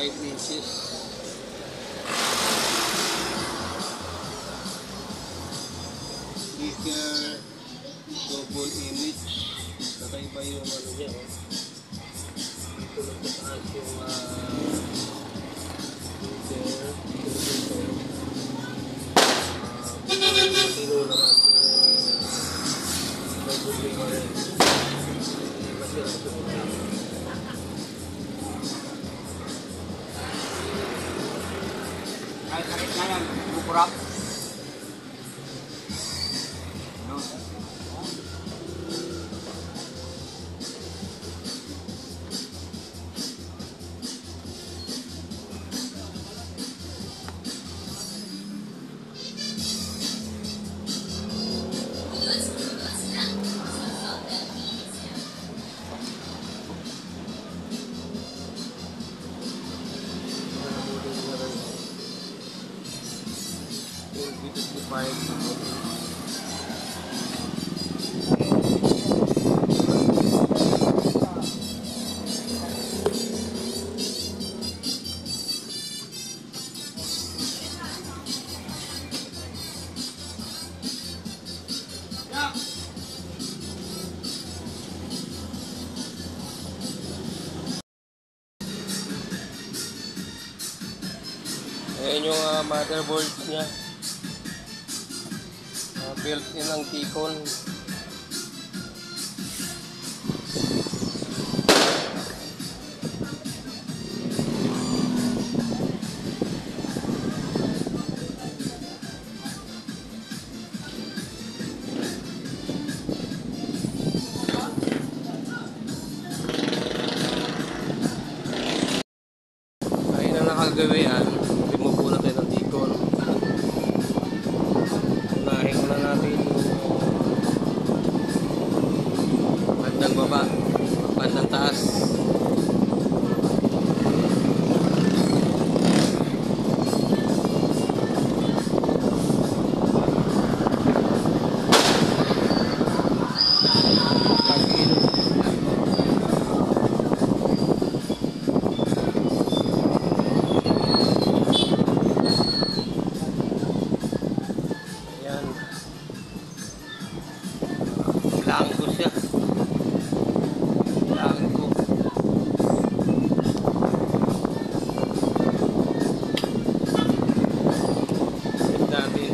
5 inches. Speaker, double image. Kakaiba yung ano niya. Dito lang sa taas yung speaker. Matino naman may bumili ko rin. Masirap ito. Kahit sakit na yan, bukurap. Ayan yung motherboard niya. Built-in ang T-Con. Ayun ang nakagawi yan. Remove muna tayo ng T-Con. Unahin muna natin yung bandang baba, bandang taas. Langgo siya. Langgo. Set natin.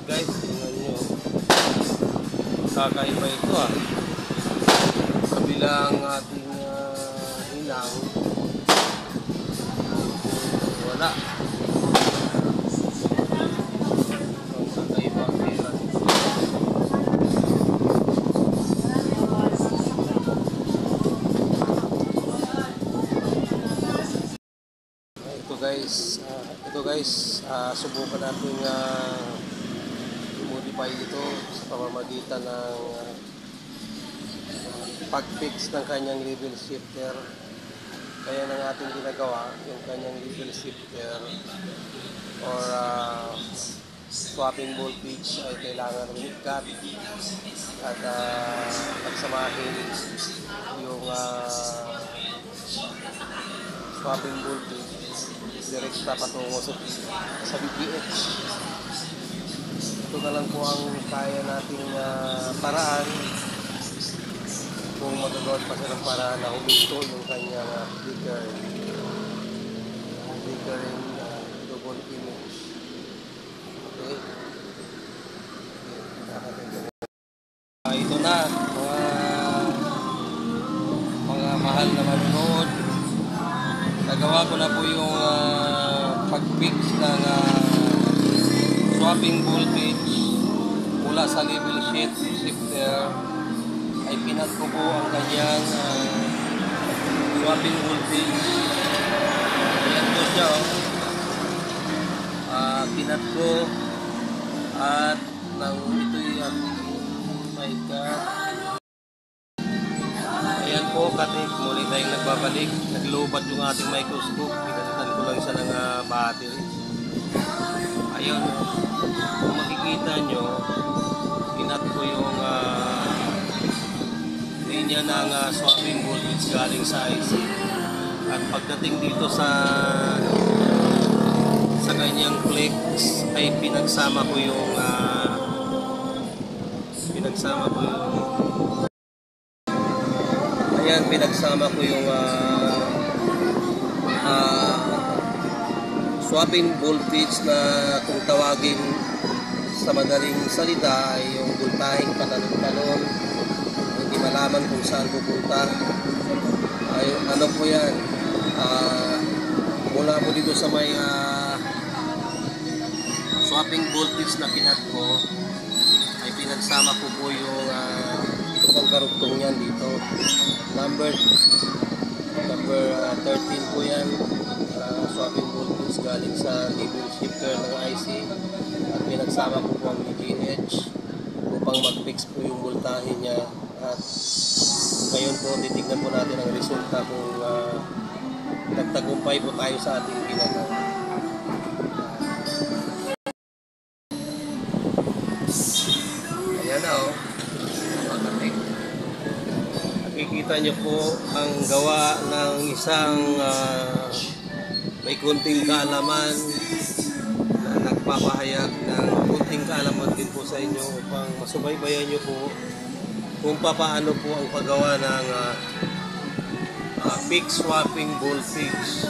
Guys, tingnan nyo. Kakaiba ito kabilang ating inang wala. Kakaiba ang tira. Ito guys, subukan natin modify ito sa pamamagitan ng pag-fix ng kanyang level shifter. Kaya ng ating ginagawa yung kanyang level shifter or swapping voltage ay kailangan i-cut at pagsamahin yung swapping voltage direkta patungo sa VPH. Ito na lang po ang kaya nating paraan kung magagawa pa siya ng paraan na huminto yung kanyang flickering double image. Okay. Ito na mga mahal na manonood. Nagawa ko na po yung pag-fix ng swapping voltage mula sa level shifter. Ay pinat ko po ang kanyang swapping voltage niya, oh. Pinat ko at nang ito'y my God. Ayan po, katik, muli tayong nagbabalik. Naglobat yung ating microscope. Pinalitan ko lang siya ng battery. Ayun, kung makikita nyo, pinat ko yung linya ng swapping voltage galing sa IC. At pagdating dito sa kanyang flex ay pinagsama ko yung swapping voltage na kung tawagin sa madaling salita ay yung voltaheng patalon-talon, hindi malaman kung saan pupunta. Ay, ano po yan, mula po dito sa may swapping voltage na pinat ko ay pinagsama ko po yung ito pang karugtong yan dito, number 13 po yan, swapping voltage galing sa level shifter ng IC at pinagsama ko po ang VGH upang mag-fix po yung voltahe niya. At ngayon po titignan po natin ang resulta kung nagtagumpay po tayo sa ating ginagawa. Ayan na, oh. Nakikita nyo po ang gawa ng isang may kunting kaalaman na nagpapahayag ng kunting kaalaman din po sa inyo upang masubaybayan nyo po kung paano po ang paggawa ng fixed swapping voltage.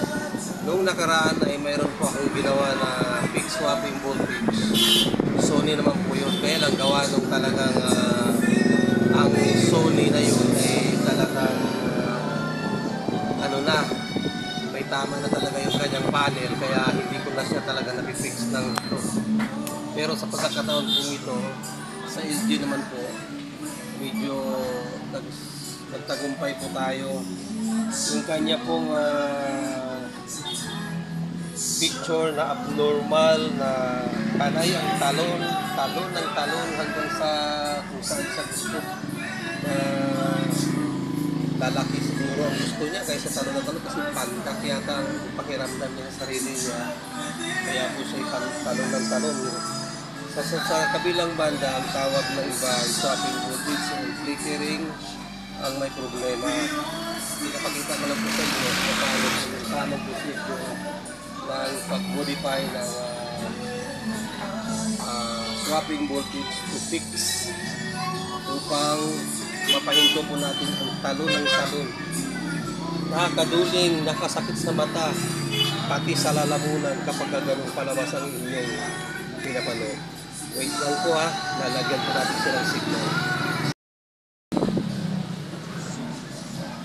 Noong nakaraan ay mayroon po akong ginawa na fixed swapping voltage. Sony naman po yun. Kaya lang gawa nung talagang ang Sony na yun ay talagang ano na, may tama na talaga yung kanyang panel, kaya hindi ko na siya talaga napifix ng ito. Pero sa pagkakataon po ito, sa LG naman po, medyo nagtagumpay po tayo. Yung kanya pong picture na abnormal na panay ang talon hanggang sa kung saan siya gusto. Lalaki siguro ang gusto niya kaysa talon na talon kasi pandak yata ang pakiramdam niya sa sarili niya. Kaya po siya talon ng talon. Sa kabilang banda, ang tawag ng iba ay swapping voltage and flickering ang may problema. Pinapakita ko lang po sa inyo kung paano yung tamang posisyon ng pag-modify ng swapping voltage to fix upang mapahinto po natin ang talon ng talon. Nakakaduling, nakasakit sa mata, pati sa lalamunan kapag ganun palabas ang inyong pinapanood. Wait lang po ha, lalagyan po natin siya ng signal.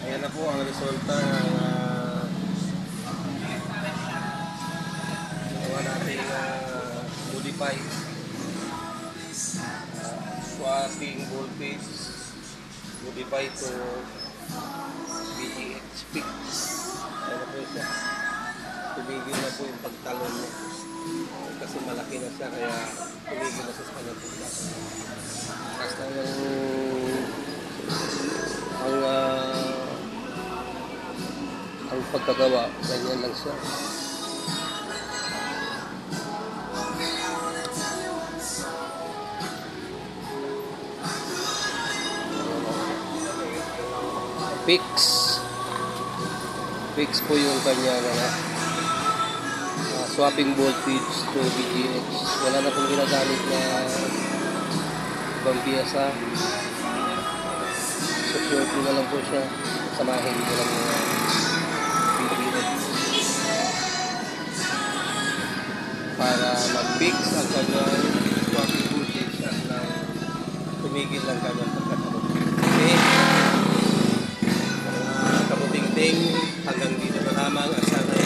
Ayan na po ang resulta ng gawa natin modify swapping voltage modify to VGH fix. Ayan na po siya. Tumigil na po yung pagtalon niya. Kasi malaki na siya kaya tumigil na siya sa kanyang pagla. Basta ang pagkagawa, ganyan lang siya. Fix po yung kanya swapping voltage to VGH. Wala na pong ginagamit na ibang piyesa. Secure ko na lang po siya. Samahin ko lang yung VGH para mag-fix ang kanyang swapping voltage at tumigil lang kanyang pagkatapos. Okay? Kabuting-ting hanggang dito na lamang at sana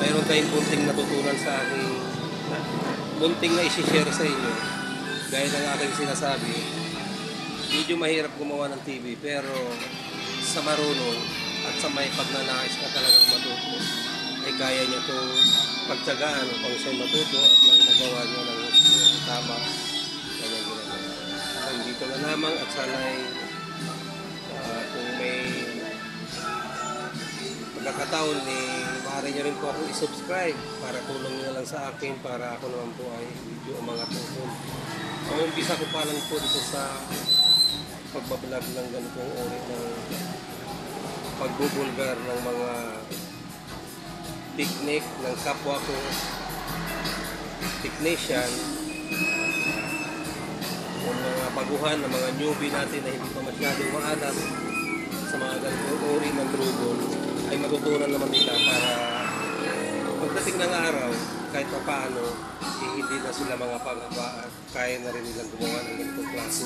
mayroon tayong bunting natutunan sa aking bunting na isi-share sa inyo. Gaya ng aking sinasabi, medyo mahirap gumawa ng TV pero sa marunong at sa may pagnanais na talagang matuto ay kaya niya itong pagtsagaan upang siya matuto at nang magawa niya ng tama. Kanyang ginagawa. Hanggang dito na lamang at sana'y kung may pagkakataon maaari niyo rin po ako i-subscribe para tulong niyo lang sa akin para ako naman po ay video ang mga tungkol. Ang umpisa ko pa lang po dito sa pagbablog ng ganitong uri ng pagbubulgar ng mga technique ng kapwa ko technician o mga baguhan ng mga newbie natin na hindi pa masyadong maalam sa mga ganitong uri ng drubol ay matutunan naman nila para pagdating ng araw kahit pa paano hindi na sila mga pangaba at kaya na rin nilang gumawa ng ganitong klase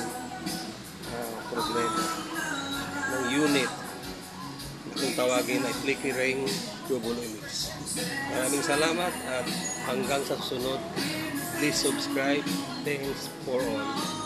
problema ng unit kung tawagin ay flickering double image. Maraming salamat at hanggang sa susunod. Please subscribe. Thanks for all.